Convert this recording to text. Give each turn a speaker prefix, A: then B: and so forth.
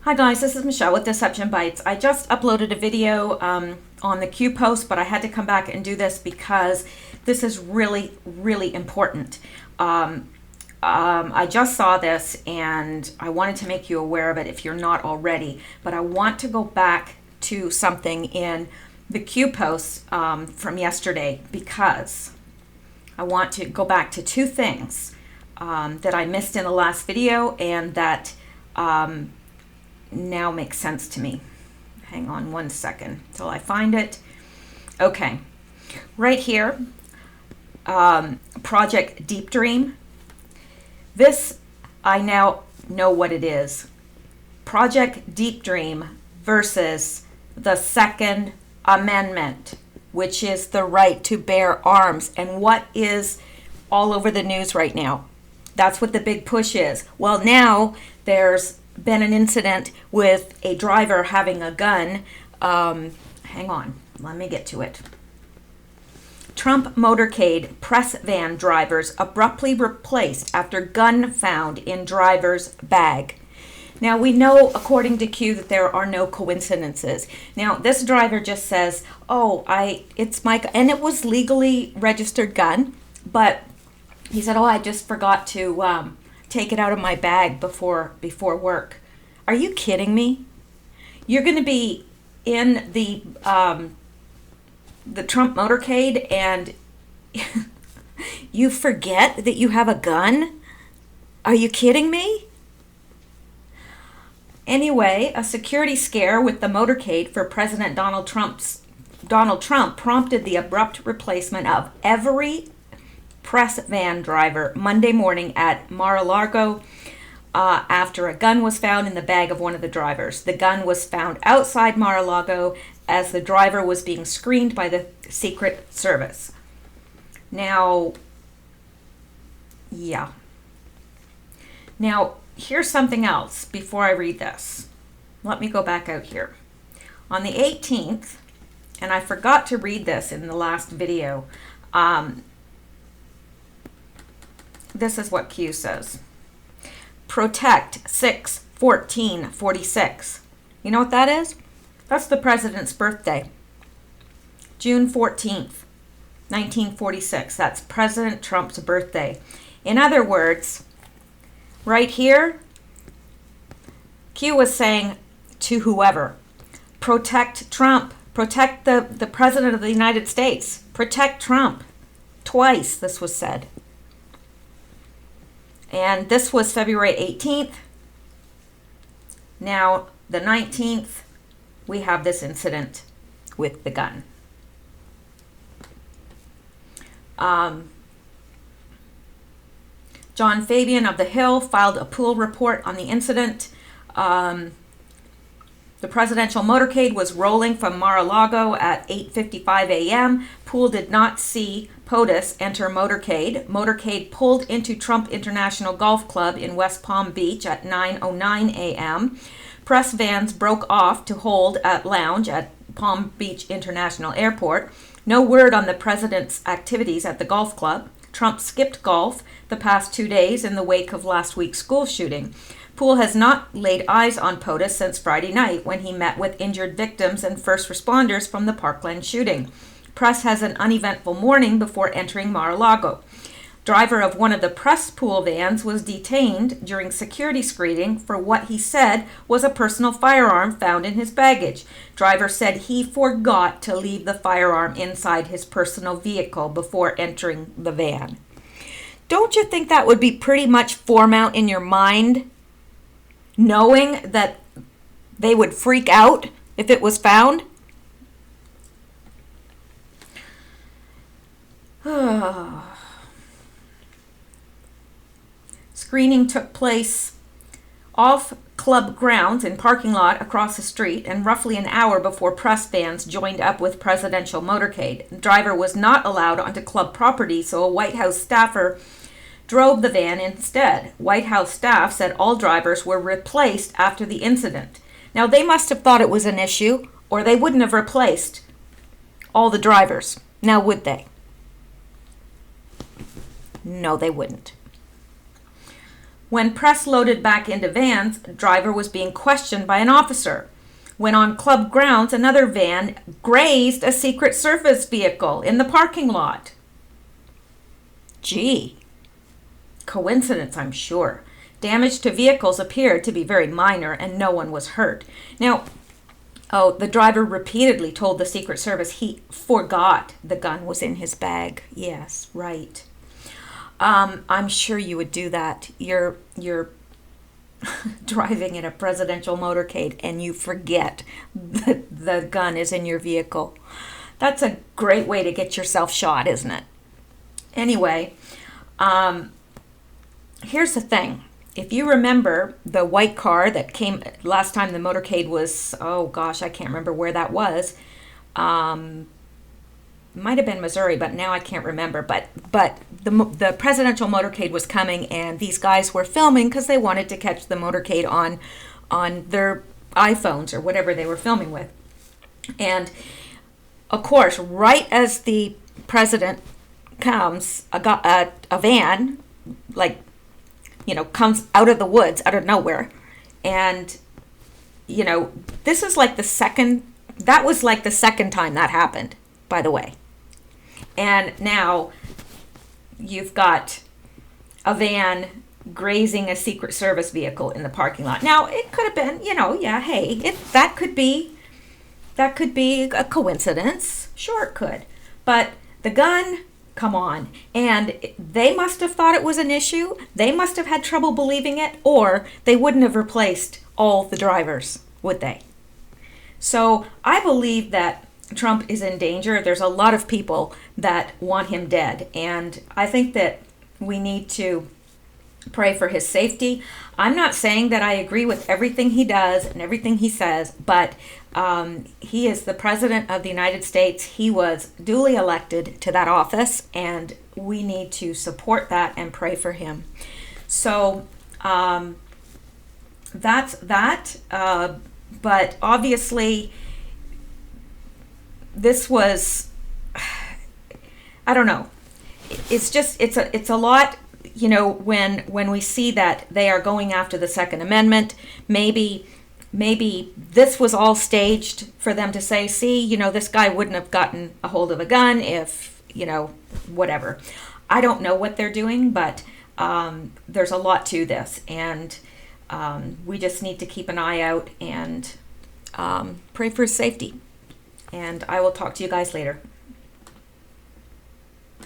A: Hi guys, this is Michelle with Deception Bytes. I just uploaded a video on the Q post, but I had to come back and do this because this is really, really important. I just saw this and I wanted to make you aware of it if you're not already, but I want to go back to something in the Q post from yesterday because I want to go back to two things that I missed in the last video and that now makes sense to me. Hang on one second till I find it. Okay, right here, Project Deep Dream. This, I now know what it is. Project Deep Dream versus the Second Amendment, which is the right to bear arms. And what is all over the news right now? That's what the big push is. Well, now there's been an incident with a driver having a gun. Hang on, let me get to it. Trump motorcade press van drivers abruptly replaced after gun found in driver's bag. Now we know, according to Q, that there are no coincidences. Now this driver just says, it's my, and it was legally registered gun, but he said, I just forgot to take it out of my bag before work. Are you kidding me? You're going to be in the Trump motorcade and you forget that you have a gun? Are you kidding me? Anyway, a security scare with the motorcade for President Donald Trump prompted the abrupt replacement of every press van driver Monday morning at Mar-a-Lago after a gun was found in the bag of one of the drivers. The gun was found outside Mar-a-Lago as the driver was being screened by the Secret Service. Now, here's something else before I read this. Let me go back out here. On the 18th, and I forgot to read this in the last video, this is what Q says. Protect 6/14/46. You know what that is? That's the president's birthday. June 14th, 1946. That's President Trump's birthday. In other words, right here, Q was saying to whoever, protect Trump. Protect the President of the United States. Protect Trump. Twice this was said. And this was February 18th. Now, the 19th, we have this incident with the gun. John Fabian of The Hill filed a pool report on the incident. The presidential motorcade was rolling from Mar-a-Lago at 8:55 a.m. Pool did not see POTUS enter motorcade. Motorcade pulled into Trump International Golf Club in West Palm Beach at 9:09 a.m. Press vans broke off to hold at lounge at Palm Beach International Airport. No word on the president's activities at the golf club. Trump skipped golf the past 2 days in the wake of last week's school shooting. Poole has not laid eyes on POTUS since Friday night when he met with injured victims and first responders from the Parkland shooting. Press has an uneventful morning before entering Mar-a-Lago. Driver of one of the press pool vans was detained during security screening for what he said was a personal firearm found in his baggage. Driver said he forgot to leave the firearm inside his personal vehicle before entering the van. Don't you think that would be pretty much form out in your mind, knowing that they would freak out if it was found? Screening took place off club grounds in parking lot across the street and roughly an hour before press vans joined up with presidential motorcade. The driver was not allowed onto club property, so a White House staffer drove the van instead. White House staff said all drivers were replaced after the incident. Now, they must have thought it was an issue, or they wouldn't have replaced all the drivers. Now, would they? No, they wouldn't. When press loaded back into vans, driver was being questioned by an officer. When on club grounds, another van grazed a Secret Service vehicle in the parking lot. Gee, coincidence, I'm sure. Damage to vehicles appeared to be very minor and no one was hurt. Now, the driver repeatedly told the Secret Service he forgot the gun was in his bag. Yes, right. I'm sure you would do that. You're driving in a presidential motorcade and you forget that the gun is in your vehicle. That's a great way to get yourself shot, isn't it? Anyway, here's the thing. If you remember the white car that came last time the motorcade was, oh gosh, I can't remember where that was. Might have been Missouri, but now I can't remember. But the presidential motorcade was coming, and these guys were filming because they wanted to catch the motorcade on their iPhones or whatever they were filming with. And of course, right as the president comes, a van, like, comes out of the woods, out of nowhere. And, this is like that was like the second time that happened, by the way. And now you've got a van grazing a Secret Service vehicle in the parking lot. Now, it could have been, that could be a coincidence. Sure, it could. But the gun, come on. And they must have thought it was an issue. They must have had trouble believing it, or they wouldn't have replaced all the drivers, would they? So I believe that Trump is in danger. There's a lot of people that want him dead. And I think that we need to pray for his safety. I'm not saying that I agree with everything he does and everything he says, but he is the president of the United States. He was duly elected to that office, and we need to support that and pray for him. So that's that. But obviously, this was, I don't know. It's just, it's a lot. When we see that they are going after the Second Amendment, maybe this was all staged for them to say, see, this guy wouldn't have gotten a hold of a gun if, whatever. I don't know what they're doing, but there's a lot to this, and we just need to keep an eye out and pray for his safety. And I will talk to you guys later.